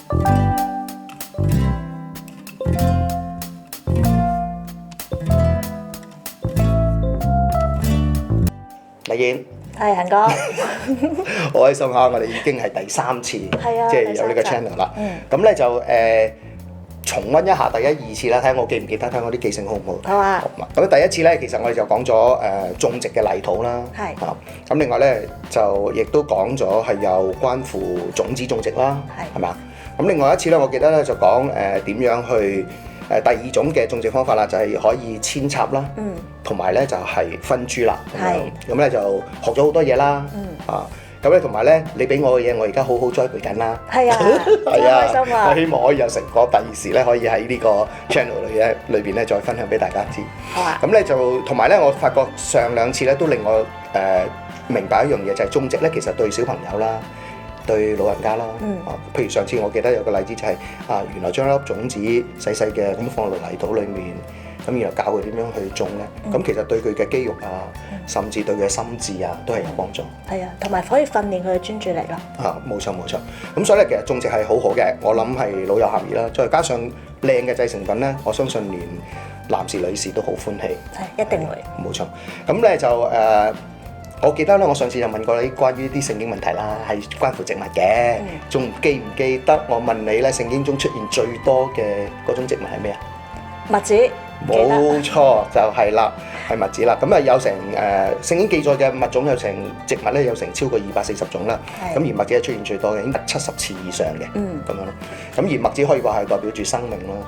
麗燕，係恒哥，好開心啊！我哋已經係第3次，即係有呢個 channel 啦。咁咧就重溫一下第1、2次啦，睇下我記唔記得，睇下我啲記性好唔好。好啊。咁第1次咧，其實我哋就講咗種植嘅泥土啦。係。咁另外咧就亦都講咗係有關乎種子種植啦。係。係嘛？咁另外一次咧，我記得咧就講點樣去第2種嘅種植方法啦，就係可以扦插啦。同埋咧就係分株啦。係。咁咧就學咗好多嘢啦。咁咧同埋咧，你俾我嘅嘢，我而家好好栽培緊啦。係啊，係啊，開心啊！我希望可以有成果，第時咧可以喺呢個 channel 裏邊咧再分享俾大家知。好啊。咁咧就同埋咧，我發覺上2次咧都令我明白一樣嘢，就係種植咧其實對小朋友啦，對老人家啦。譬如上次我記得有個例子就係原來將一粒種子細細嘅咁放落泥土裡面。咁然後教佢點樣去種咧，咁其實對佢嘅肌肉啊，甚至對佢嘅心智啊，都係有幫助。係啊，同埋可以訓練佢嘅專注力咯。冇錯冇錯。咁所以咧，其實種植係好好嘅，我諗係老有含義啦。再加上靚嘅製成品咧，我相信連男士女士都好歡喜。係，一定會。冇錯。咁咧就我記得咧，我上次就問過你關於啲聖經問題啦，係關乎植物嘅。仲記唔記得我問你咧，聖經中出現最多嘅嗰種植物係咩啊？麥子。冇錯，就係啦，係麥子啦。咁啊有成聖經記載嘅物種有成植物咧有成超過240種啦。咁而麥子係出現最多嘅，已經得70次以上嘅。咁樣咯。咁而麥子可以話係代表住生命啦。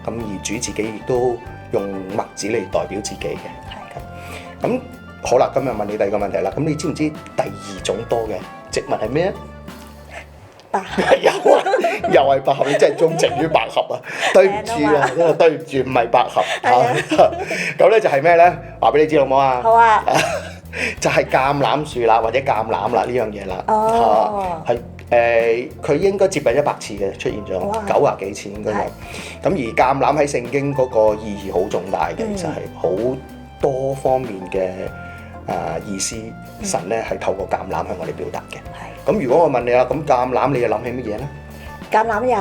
咁而主自己亦都用麥子嚟代表自己嘅。咁好啦，今日問你第2個問題啦。咁你知唔知第2種多嘅植物係咩？百合。又係百合，你真係鍾情於百合啊！對唔住啊，對唔住，唔係百合嚇。咁咧就係咩咧？話俾你知好唔好啊？好啊。就係橄欖樹啦，或者橄欖啦呢樣嘢啦。哦。係佢應該接近100次嘅出現咗，90幾次應該有。咁而橄欖喺聖經嗰個意義好重大嘅，其實係好多方面嘅意思。神咧係透過橄欖向我哋表達嘅。咁如果我問你啦，咁橄欖你又諗起乜嘢咧？橄欖油。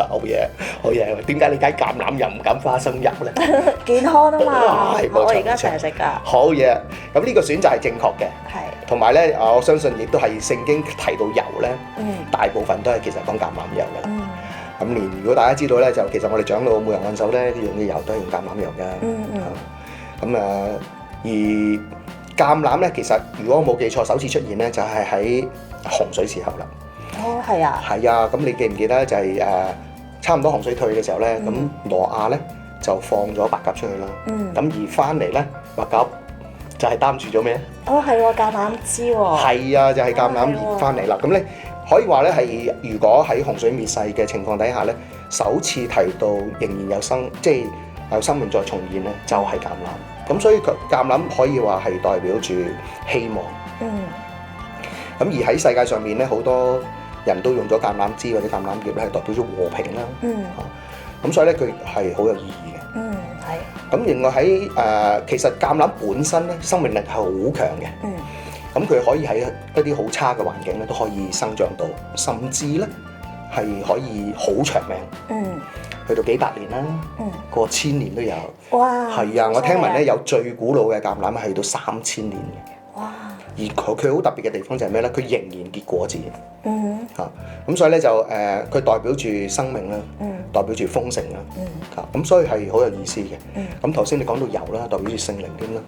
好嘢，好嘢。點解你揀橄欖油唔揀花生油咧？健康啊嘛，我而家成日食㗎。好嘢，咁呢個選擇係正確嘅。係。同埋咧，我相信亦都係聖經提到油咧，大部分都係其實講橄欖油嘅。咁連如果大家知道咧，就其實我哋長老每人按手咧用嘅油都係用橄欖油嘅。咁而橄欖咧，其實如果我冇記錯，首次出現咧就係喺洪水時候啦。哦，係啊。係啊，咁你記唔記得就係差唔多洪水退嘅時候咧，咁挪亞咧就放咗白鴿出去啦。咁而翻嚟咧，白鴿就係擔住咗咩？哦，係喎，橄欖枝喎。係啊，就係橄欖葉翻嚟啦。咁咧可以話咧係，如果喺洪水滅世嘅情況底下咧，首次提到仍然有即係有生命再重現咧，就係橄欖。咁所以橄欖可以話係代表住希望。咁而喺世界上面咧，好多人都用咗橄欖枝或者橄欖葉咧，係代表咗和平啦。咁所以咧，佢係好有意義嘅。係。咁另外喺其實橄欖本身咧，生命力係好強嘅。咁佢可以喺一啲好差嘅環境咧，都可以生長到，甚至咧係可以好長命。去到幾百年啦，過1000年都有。哇！係啊，我聽聞咧有最古老嘅橄欖係去到3000年嘅。哇！而佢好特別嘅地方就係咩咧？佢仍然結果子。咁所以咧就佢代表住生命啦，代表住豐盛啦。咁所以係好有意思嘅。咁頭先你講到油啦，代表住聖靈添啦。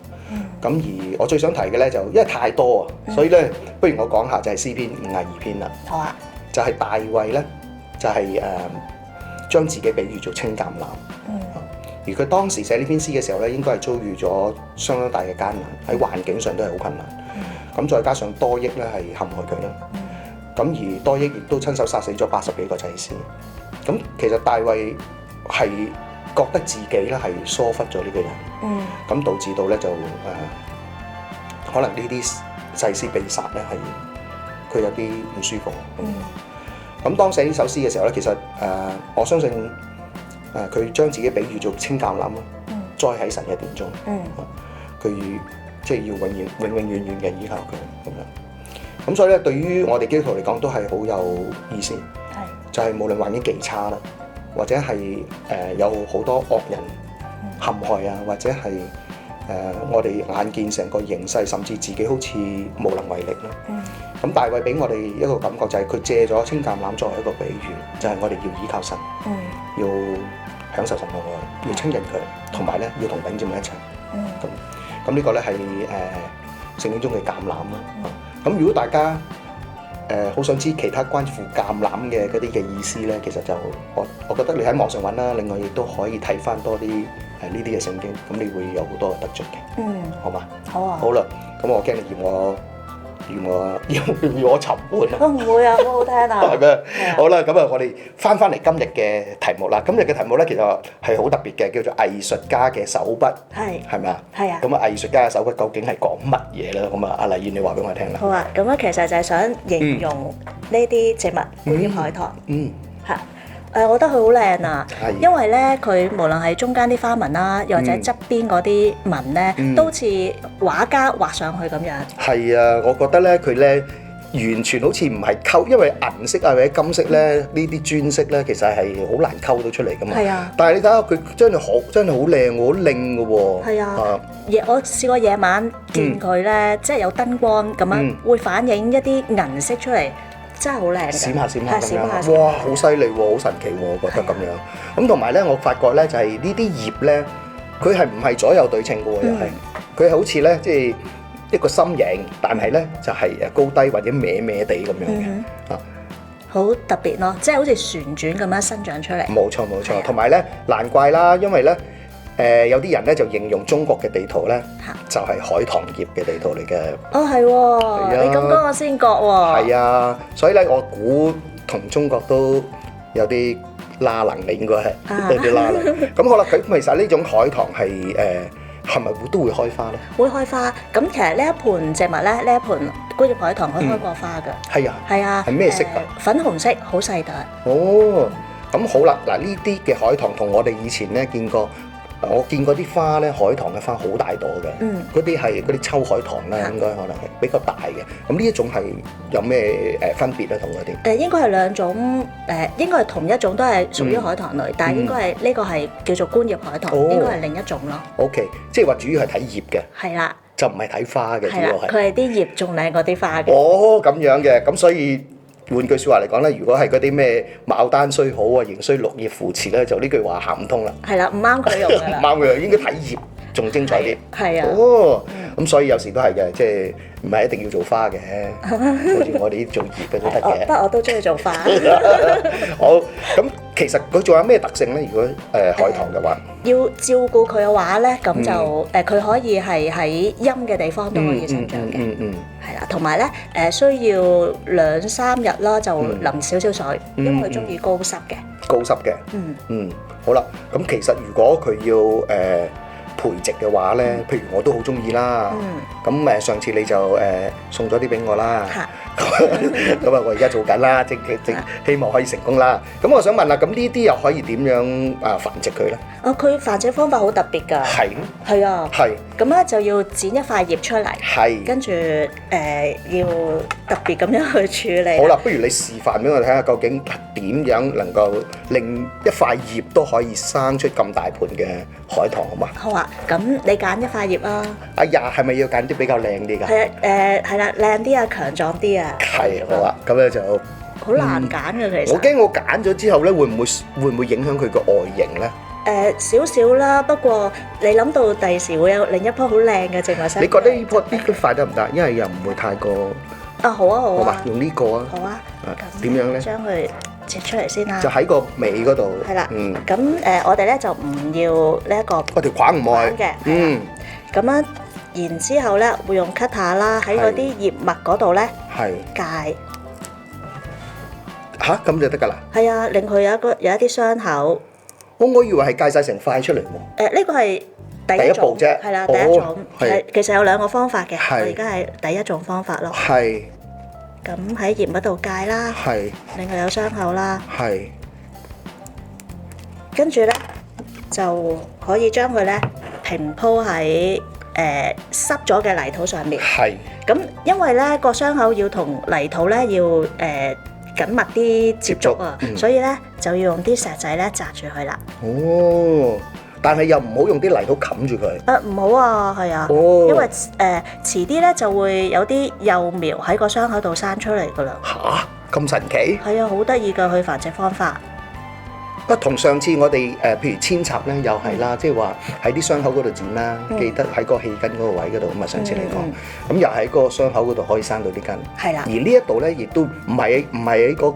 咁而我最想提嘅咧就因為太多啊，所以咧不如我講下就係詩篇52篇啦。好啊。就係大衛咧，就係將自己比喻做青橄欖。而佢當時寫呢篇詩嘅時候咧，應該係遭遇咗相當大嘅艱難，喺環境上都係好困難。咁再加上多益咧係陷害佢啦。咁而多益亦都親手殺死咗80幾個祭司。咁其實大衛係覺得自己咧係疏忽咗呢個人。咁導致到咧就可能呢啲祭司被殺咧係佢有啲唔舒服。咁當寫呢首詩嘅時候咧，其實我相信佢將自己比喻做青橄欖咯，栽喺神嘅殿中。佢即係要永遠遠嘅依靠佢咁樣。咁所以咧，對於我哋基督徒嚟講都係好有意思，係就係無論環境幾差啦，或者係有好多惡人陷害啊，或者係我哋眼見成個形勢，甚至自己好似無能為力啦。咁大衛俾我哋一個感覺就係佢借咗青橄欖作為一個比喻，就係我哋要依靠神，要享受神嘅愛，要親近佢，同埋咧要同弟兄姊妹一齊。咁呢個咧係聖經中嘅橄欖啦。咁如果大家好想知其他關乎橄欖嘅嗰啲嘅意思咧，其實就我覺得你喺網上揾啦，另外亦都可以睇翻多啲呢啲嘅聖經，咁你會有好多得着嘅。好嘛？好啊。好啦，咁我驚你嫌我沉悶啊！唔會啊，好好聽啊！係咩？好啦，咁啊，我哋翻嚟今日嘅題目啦。今日嘅題目咧，其實係好特別嘅，叫做藝術家嘅手筆。係咪啊？係啊。咁啊，藝術家嘅手筆究竟係講乜嘢咧？咁啊，阿麗燕你話俾我聽啦。好啊，咁啊，其實就係想形容呢啲植物觀葉海棠。嚇！我覺得佢好靚啊，因為咧佢無論係中間啲花紋啦，又或者側邊嗰啲紋咧，都似畫家畫上去咁樣。係啊，我覺得咧佢咧完全好似唔係溝，因為銀色啊或者金色咧呢啲磚色咧，其實係好難溝到出嚟噶嘛。係啊。但係你睇下佢真係好靚喎，好靚嘅喎。係啊。我試過夜晚見佢咧，即係有燈光咁樣，會反映一啲銀色出嚟。真係好靚，閃下咁樣，哇！好犀利喎，好神奇喎，我覺得咁樣。咁同埋咧，我發覺咧就係呢啲葉咧，佢係唔係左右對稱嘅喎？又係佢係好似咧，即係一個心形，但係咧就係高低或者歪歪地咁樣嘅啊，好特別咯，即係好似旋轉咁樣生長出嚟。冇錯，同埋咧難怪啦，因為咧。有啲人咧就形容中國嘅地圖咧，就係海棠葉嘅地圖嚟嘅。哦，係喎，你咁講我先覺喎。係啊，所以咧我估同中國都有啲拉能嘅，應該係有啲拉能。咁好啦，佢其實呢種海棠係咪都會開花咧？會開花。咁其實呢一盆植物咧，呢一盆觀葉海棠佢開過花㗎。係啊。係啊。係咩色㗎？粉紅色，好細朵。哦，咁好啦，嗱呢啲嘅海棠同我哋以前咧見過。我見過啲花咧，海棠嘅花好大朵嘅，嗰啲係嗰啲秋海棠啦，應該可能係比較大嘅。咁呢一種係有咩分別咧？同嗰啲應該係兩種應該係同一種，都係屬於海棠類，但係應該係呢個係叫做觀葉海棠，應該係另一種咯。OK，即係話主要係睇葉嘅，係啦，就唔係睇花嘅，主要係佢係啲葉仲靚過啲花嘅。哦，咁樣嘅，咁所以。換句説話嚟講咧，如果係嗰啲咩牡丹雖好啊，仍需綠葉扶持咧，就呢句話行唔通啦。係啦，唔啱佢用㗎啦。唔啱佢用，應該睇葉仲精彩啲。係啊。哦，咁所以有時都係嘅，即係唔係一定要做花嘅，好似我哋呢啲做葉嘅都得嘅。不過我都中意做花。好，咁其實佢仲有咩特性咧？如果海棠嘅話，要照顧佢嘅話咧，咁就佢可以係喺陰嘅地方都可以生長嘅。係啦，同埋咧需要2-3日啦，就淋少少水，因為佢中意高濕嘅。高濕嘅。好啦，咁其實如果佢要培植嘅話咧，譬如我都好中意啦。咁上次你就送咗啲俾我啦。咁啊，我而家做緊啦，正希望可以成功啦。咁我想問啦，咁呢啲又可以點樣繁殖佢咧？佢繁殖方法好特別㗎。係。係啊。係。咁咧就要剪一塊葉出嚟。係。跟住要特別咁樣去處理。好啦，不如你示範俾我睇下，究竟點樣能夠令一塊葉都可以生出咁大盤嘅海棠好嘛？好啊，咁你揀一塊葉啊。哎呀，係咪要揀啲比較靚啲㗎？係啊，係啦，靚啲啊，強壯啲啊。係，好啊，咁咧就好難揀嘅其實。我驚我揀咗之後咧，會唔會影響佢個外形咧？少少啦，不過你諗到第時會有另一棵好靚嘅植物生。你覺得呢塊得唔得？因為又唔會太過。好啊，好啊。好嘛，用呢個啊。好啊。點樣咧？將佢切出嚟先啦。就喺個尾嗰度。係啦。咁我哋咧就唔要呢一個。我條框唔愛嘅。咁樣。然之後咧，會用 cutter 啦，喺嗰啲葉脈嗰度咧，界嚇咁就得㗎啦。係啊，令佢有一啲傷口。我以為係界晒成塊出嚟喎。呢個係第一步啫。係啦，第一種係其實有2個方法嘅。我而家係第一種方法咯。係。咁喺葉嗰度界啦。係。令佢有傷口啦。係。跟住咧就可以將佢咧平鋪喺濕咗嘅泥土上面，咁因為咧個傷口要同泥土咧要緊密啲接觸啊，所以咧就要用啲石仔咧擲住佢啦。哦，但係又唔好用啲泥土冚住佢。唔好啊，係啊，因為遲啲咧就會有啲幼苗喺個傷口度生出嚟噶啦。吓，咁神奇？係啊，好得意㗎佢繁殖方法。同上次我哋譬如扦插咧，又係啦，即係話喺啲傷口嗰度剪啦，記得喺個氣根嗰個位嗰度咁啊。上次嚟講，咁又喺個傷口嗰度可以生到啲根。係啦。而呢一度咧，亦都唔係喺嗰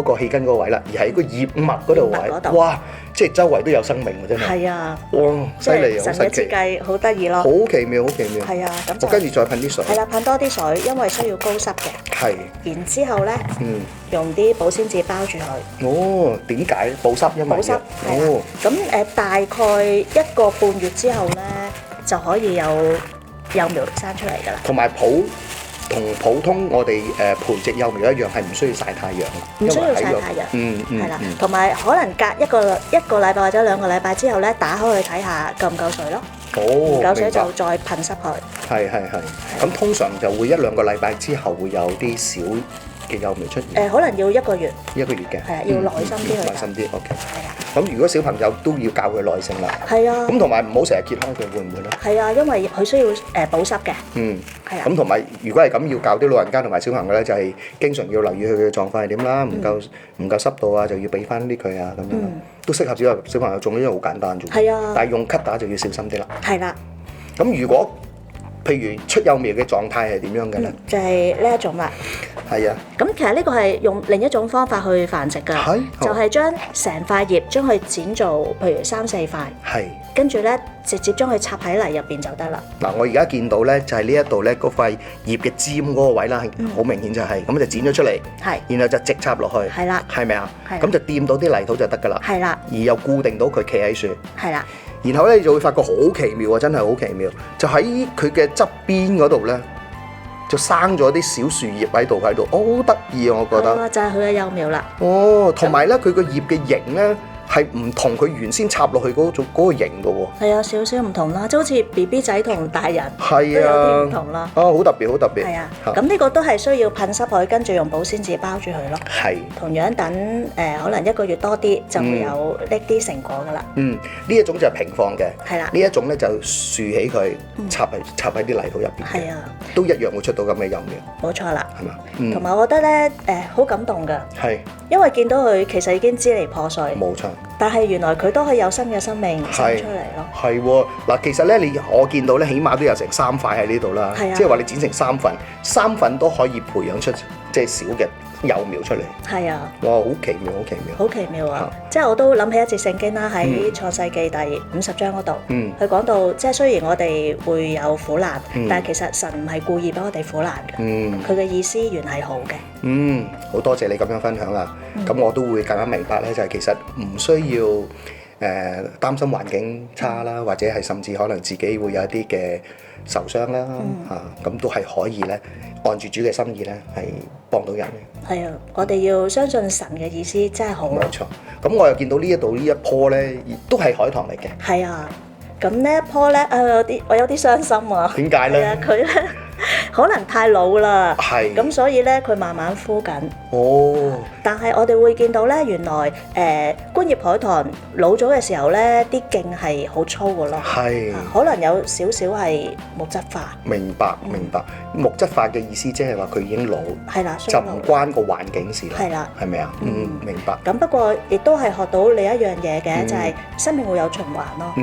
個氣根嗰個位啦，而係個葉脈嗰度位。哇！即係周圍都有生命喎，真係。係啊。哇！犀利啊！神嘅設計好得意咯。好奇妙，好奇妙。係啊，咁就我跟住再噴啲水。係啦，噴多啲水，因為需要高濕嘅。係。然之後咧，用啲保鮮紙包住佢。哦，點解？保濕，因為保濕係啦。咁大概1個半月之後咧，就可以有幼苗生出嚟㗎啦。同埋同普通我哋培植幼苗一樣，係唔需要曬太陽。唔需要曬太陽。係啦。同埋可能隔一個禮拜或者2個禮拜之後咧，打開去睇下夠唔夠水咯。唔夠水就再噴濕佢。係。咁通常就會1-2個禮拜之後會有啲小嘅幼苗出現。可能要1個月。1個月嘅。係啊，要耐心啲去。耐心啲 ，OK。係啊。咁如果小朋友都要教佢耐性啦。係啊。咁同埋唔好成日揭開佢，會唔會咧？係啊，因為佢需要保濕嘅。係啊。咁同埋如果係咁，要教啲老人家同埋小朋友咧，就係經常要留意佢嘅狀況係點啦。唔夠濕度啊，就要俾翻啲佢啊，咁樣都適合小朋友種，因為好簡單啫。係啊。但係用 cutter 就要小心啲啦。係啦。咁如果譬如出幼苗嘅狀態係點樣嘅咧？就係呢一種啦。係啊。咁其實呢個係用另一種方法去繁殖㗎，就係將成塊葉將佢剪做譬如3-4塊，跟住咧直接將佢插喺泥入邊就得啦。嗱，我而家見到咧就係呢一度咧嗰塊葉嘅尖嗰個位啦，好明顯就係咁就剪咗出嚟，然後就直插落去，係啦，係咪啊？咁就掂到啲泥土就得㗎啦，係啦，而又固定到佢企喺樹，係啦。然後咧你就會發覺好奇妙啊，真係好奇妙，就喺佢嘅側邊嗰度咧，就生咗啲小樹葉喺度，好得意啊！我覺得。就係佢嘅幼苗啦。哦，同埋咧，佢個葉嘅形咧係唔同佢原先插落去嗰個形嘅喎。係啊，少少唔同啦，即係好似 BB 仔同大人都有啲唔同啦。好特別，好特別。係啊，咁呢個都係需要噴濕佢，跟住用保鮮紙包住佢咯。係。同樣等可能1個月多啲，就會有呢啲成果㗎啦。呢一種就係平放嘅。係啦。呢一種咧就豎起佢，插喺啲泥土入邊。係啊。都一樣會出到咁嘅幼苗。冇錯啦。係嘛？同埋我覺得咧，好感動㗎。係。因為見到佢其實已經支離破碎。冇錯。但係原來佢都可以有新嘅生命生出嚟咯。係喎，嗱，其實咧我見到咧，起碼都有成3塊喺呢度啦。即係話你剪成3份都可以培養出即係小嘅幼苗出嚟。係啊。哇，好奇妙，好奇妙。好奇妙啊！即係我都諗起一節聖經啦，喺創世記第50章嗰度，佢講到即係雖然我哋會有苦難，但係其實神唔係故意俾我哋苦難嘅。佢嘅意思原係好嘅。好多謝你咁樣分享啦。咁我都會更加明白咧，就係其實唔需要擔心環境差啦，或者係甚至可能自己會有一啲嘅受傷啦咁都係可以咧，按住主嘅心意咧係幫到人嘅。係啊，我哋要相信神嘅意思真係好。冇錯。咁我又見到呢一度呢一棵咧，都係海棠嚟嘅。係啊。咁呢一棵咧，我有啲傷心啊。點解咧？佢咧可能太老啦。係。咁所以咧，佢慢慢枯緊。哦。但係我哋會見到咧，原來觀葉海棠老咗嘅時候咧，啲莖係好粗㗎咯。係。可能有少少係木質化。明白。木質化嘅意思即係話佢已經老。係啦。就唔關個環境事啦。係啦。係咪啊？明白。咁不過亦都係學到另一樣嘢嘅，就係生命會有循環咯。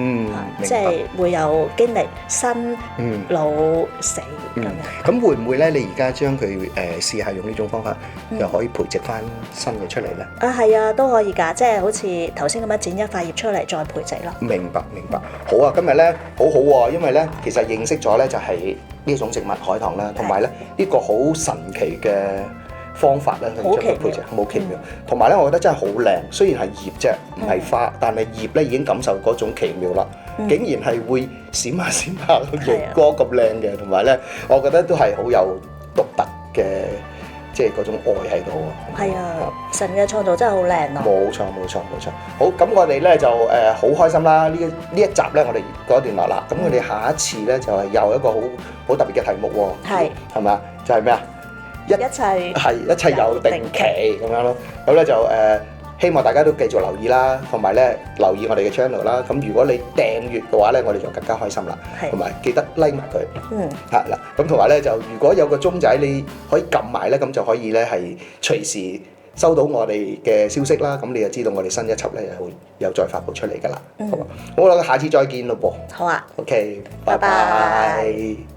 即係會有經歷生老死咁樣。咁會唔會咧？你而家將佢試下用呢種方法，又可以培植翻新嘅出嚟咧？係啊，都可以㗎。即係好似頭先咁樣剪一塊葉出嚟，再培植咯。明白。好啊，今日咧好好喎，因為咧其實認識咗咧就係呢種植物海棠啦，同埋咧呢個好神奇嘅方法咧去將佢培植，好奇妙。同埋咧，我覺得真係好靚。雖然係葉啫，唔係花，但係葉咧已經感受嗰種奇妙啦。竟然係會閃下熒光咁靚嘅，同埋咧，我覺得都係好有獨特嘅即係嗰種愛喺度啊。係啊，神嘅創造真係好靚咯。冇錯冇錯冇錯。好，咁我哋咧就好開心啦！呢一集咧我哋告一段落啦。咁我哋下一次咧就係又一個好特別嘅題目喎。係咪啊？就係咩啊？一切有定期咁樣咯。咁咧就希望大家都繼續留意啦，同埋咧留意我哋嘅 channel 啦。咁如果你訂閱嘅話咧，我哋就更加開心啦。同埋記得 like 埋佢。係啦。咁同埋咧就如果有個鐘仔你可以撳埋咧，咁就可以咧係隨時收到我哋嘅消息啦。咁你就知道我哋新一輯咧又再發布出嚟㗎啦。好啦，下次再見咯噃。好啊。OK，拜拜。